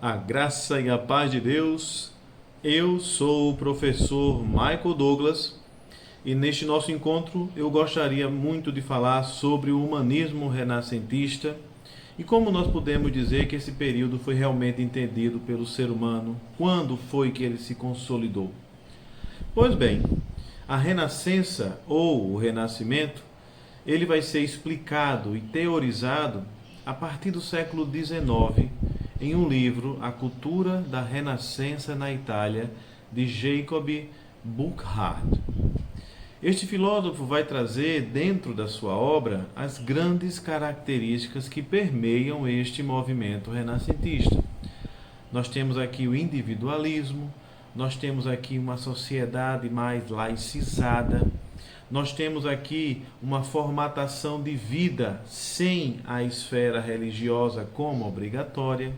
A graça e a paz de Deus. Eu sou o professor Michael Douglas e neste nosso encontro eu gostaria muito de falar sobre o humanismo renascentista e como nós podemos dizer que esse período foi realmente entendido pelo ser humano, quando foi que ele se consolidou. Pois bem, a renascença ou o renascimento, ele vai ser explicado e teorizado a partir do século XIX em um livro, A Cultura da Renascença na Itália, de Jacob Burckhardt. Este filósofo vai trazer dentro da sua obra as grandes características que permeiam este movimento renascentista. Nós temos aqui o individualismo, nós temos aqui uma sociedade mais laicizada, nós temos aqui uma formatação de vida sem a esfera religiosa como obrigatória.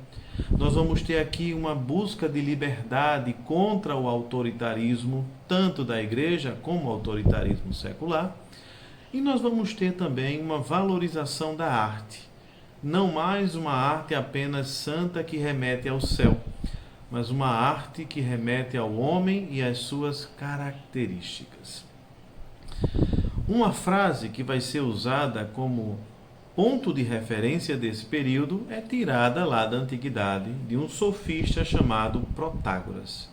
Nós vamos ter aqui uma busca de liberdade contra o autoritarismo, tanto da igreja como o autoritarismo secular. E nós vamos ter também uma valorização da arte. Não mais uma arte apenas santa que remete ao céu, mas uma arte que remete ao homem e às suas características. Uma frase que vai ser usada como ponto de referência desse período é tirada lá da antiguidade de um sofista chamado Protágoras.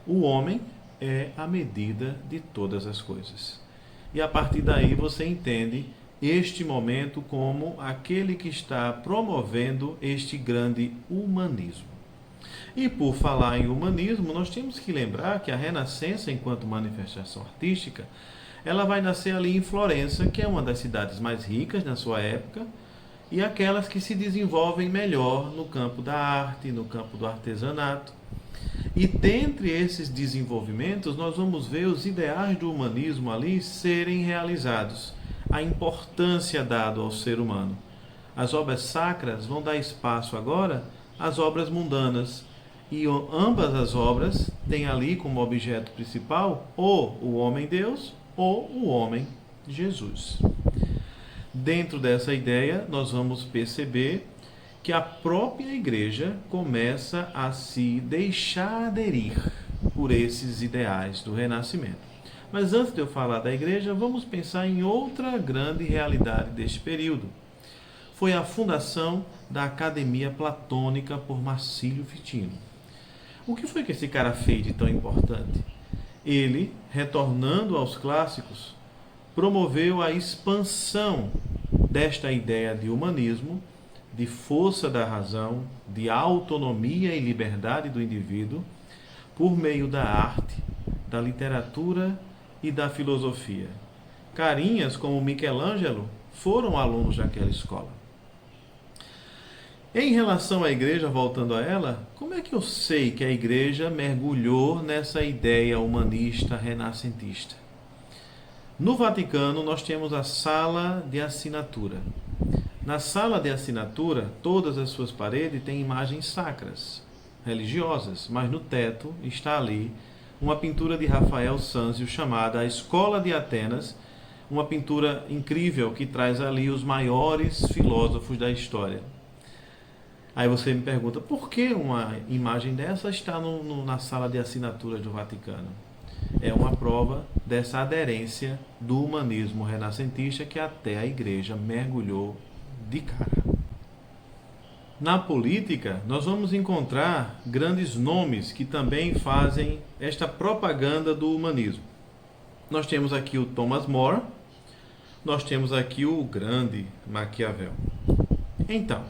O homem é a medida de todas as coisas. E a partir daí você entende este momento como aquele que está promovendo este grande humanismo. E por falar em humanismo, nós temos que lembrar que a Renascença, enquanto manifestação artística, ela vai nascer ali em Florença, que é uma das cidades mais ricas na sua época, e aquelas que se desenvolvem melhor no campo da arte, no campo do artesanato. E dentre esses desenvolvimentos, nós vamos ver os ideais do humanismo ali serem realizados, a importância dada ao ser humano. As obras sacras vão dar espaço agora às obras mundanas, e ambas as obras têm ali como objeto principal ou o homem-deus ou o homem Jesus. Dentro dessa ideia, nós vamos perceber que a própria igreja começa a se deixar aderir por esses ideais do renascimento. Mas antes de eu falar da igreja, vamos pensar em outra grande realidade deste período. Foi a fundação da Academia Platônica por Marcílio Fitino. O que foi que esse cara fez de tão importante? Ele, retornando aos clássicos, promoveu a expansão desta ideia de humanismo, de força da razão, de autonomia e liberdade do indivíduo, por meio da arte, da literatura e da filosofia. Carinhas como Michelangelo foram alunos daquela escola. Em relação à igreja, voltando a ela, como é que eu sei que a igreja mergulhou nessa ideia humanista renascentista? No Vaticano, nós temos a sala de assinatura. Na sala de assinatura, todas as suas paredes têm imagens sacras, religiosas, mas no teto está ali uma pintura de Rafael Sanzio chamada A Escola de Atenas, uma pintura incrível que traz ali os maiores filósofos da história. Aí você me pergunta, por que uma imagem dessa está na sala de assinatura do Vaticano? É uma prova dessa aderência do humanismo renascentista que até a igreja mergulhou de cara. Na política, nós vamos encontrar grandes nomes que também fazem esta propaganda do humanismo. Nós temos aqui o Thomas More, nós temos aqui o grande Maquiavel. Então,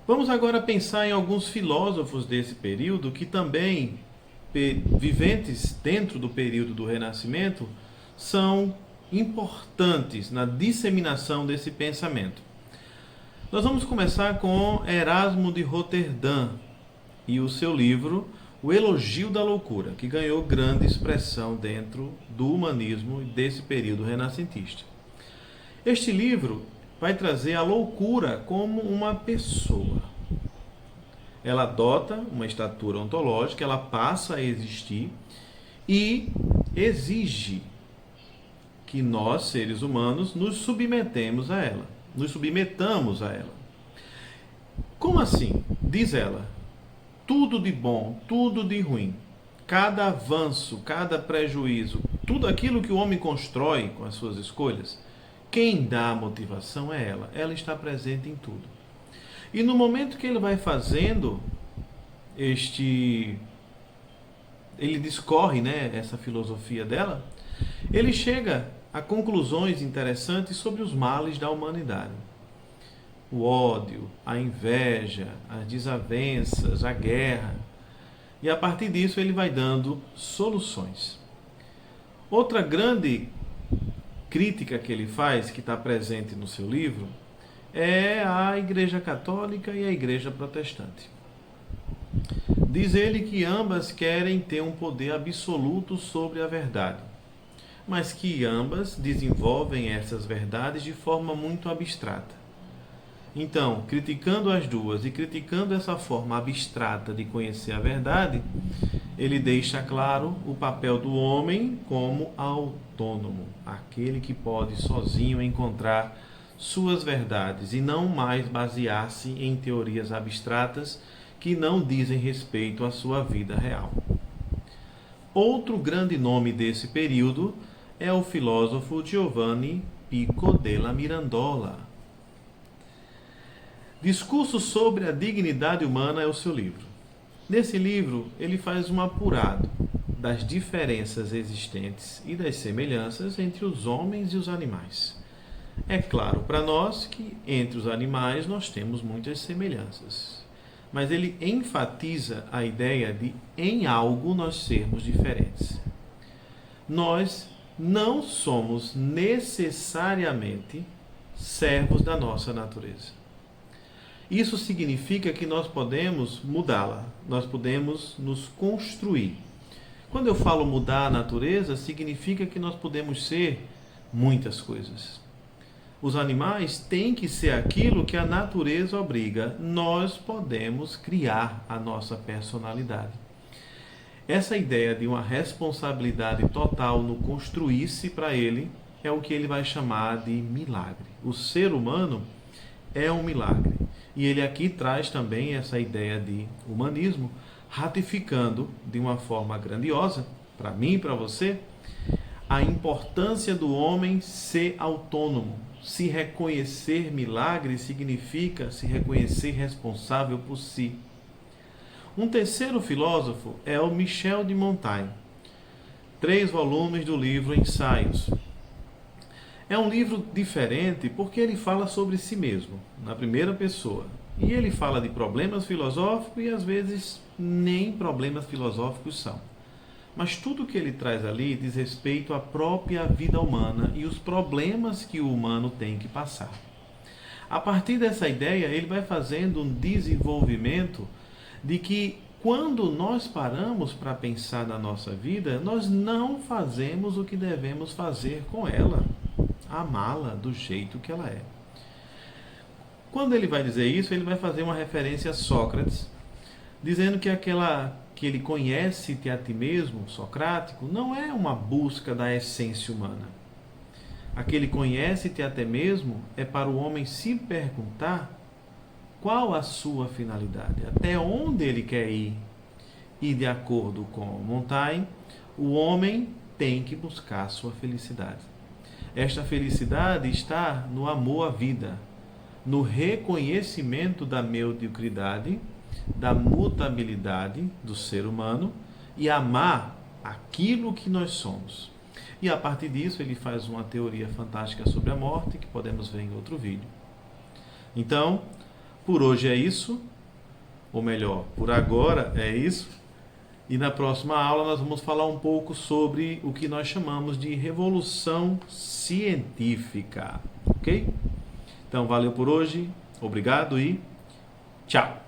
vamos agora pensar em alguns filósofos desse período que também, viventes dentro do período do Renascimento, são importantes na disseminação desse pensamento. Nós vamos começar com Erasmo de Roterdã e o seu livro O Elogio da Loucura, que ganhou grande expressão dentro do humanismo desse período renascentista. Este livro vai trazer a loucura como uma pessoa. Ela adota uma estatura ontológica, ela passa a existir e exige que nós, seres humanos, nos submetamos a ela, nos submetamos a ela. Como assim? Diz ela, tudo de bom, tudo de ruim, cada avanço, cada prejuízo, tudo aquilo que o homem constrói com as suas escolhas, quem dá a motivação é ela. Ela está presente em tudo. E no momento que ele vai fazendo ele discorre, né, essa filosofia dela, ele chega a conclusões interessantes sobre os males da humanidade. O ódio, a inveja, as desavenças, a guerra. E a partir disso ele vai dando soluções. Outra grande crítica que ele faz, que está presente no seu livro, é a Igreja Católica e a Igreja Protestante. Diz ele que ambas querem ter um poder absoluto sobre a verdade, mas que ambas desenvolvem essas verdades de forma muito abstrata. Então, criticando as duas e criticando essa forma abstrata de conhecer a verdade, ele deixa claro o papel do homem como autônomo, aquele que pode sozinho encontrar suas verdades e não mais basear-se em teorias abstratas que não dizem respeito à sua vida real. Outro grande nome desse período é o filósofo Giovanni Pico della Mirandola. Discurso sobre a dignidade humana é o seu livro. Nesse livro, ele faz um apurado das diferenças existentes e das semelhanças entre os homens e os animais. É claro para nós que entre os animais nós temos muitas semelhanças, mas ele enfatiza a ideia de em algo nós sermos diferentes. Nós não somos necessariamente servos da nossa natureza. Isso significa que nós podemos mudá-la, nós podemos nos construir. Quando eu falo mudar a natureza, significa que nós podemos ser muitas coisas. Os animais têm que ser aquilo que a natureza obriga. Nós podemos criar a nossa personalidade. Essa ideia de uma responsabilidade total no construir-se para ele é o que ele vai chamar de milagre. O ser humano é um milagre. E ele aqui traz também essa ideia de humanismo, ratificando de uma forma grandiosa, para mim e para você, a importância do homem ser autônomo. Se reconhecer milagre significa se reconhecer responsável por si. Um terceiro filósofo é o Michel de Montaigne. 3 volumes do livro Ensaios. É um livro diferente porque ele fala sobre si mesmo, na primeira pessoa. E ele fala de problemas filosóficos e às vezes nem problemas filosóficos são. Mas tudo que ele traz ali diz respeito à própria vida humana e os problemas que o humano tem que passar. A partir dessa ideia, ele vai fazendo um desenvolvimento de que quando nós paramos para pensar na nossa vida, nós não fazemos o que devemos fazer com ela. Amá-la do jeito que ela é. Quando ele vai dizer isso, ele vai fazer uma referência a Sócrates, dizendo que aquela que ele conhece-te a ti mesmo, socrático, não é uma busca da essência humana. Aquele conhece-te a ti mesmo é para o homem se perguntar qual a sua finalidade, até onde ele quer ir. E de acordo com Montaigne, o homem tem que buscar a sua felicidade. Esta felicidade está no amor à vida, no reconhecimento da mediocridade, da mutabilidade do ser humano e amar aquilo que nós somos. E a partir disso ele faz uma teoria fantástica sobre a morte que podemos ver em outro vídeo. Então, por hoje é isso, ou melhor, por agora é isso. E na próxima aula nós vamos falar um pouco sobre o que nós chamamos de revolução científica, ok? Então valeu por hoje, obrigado e tchau!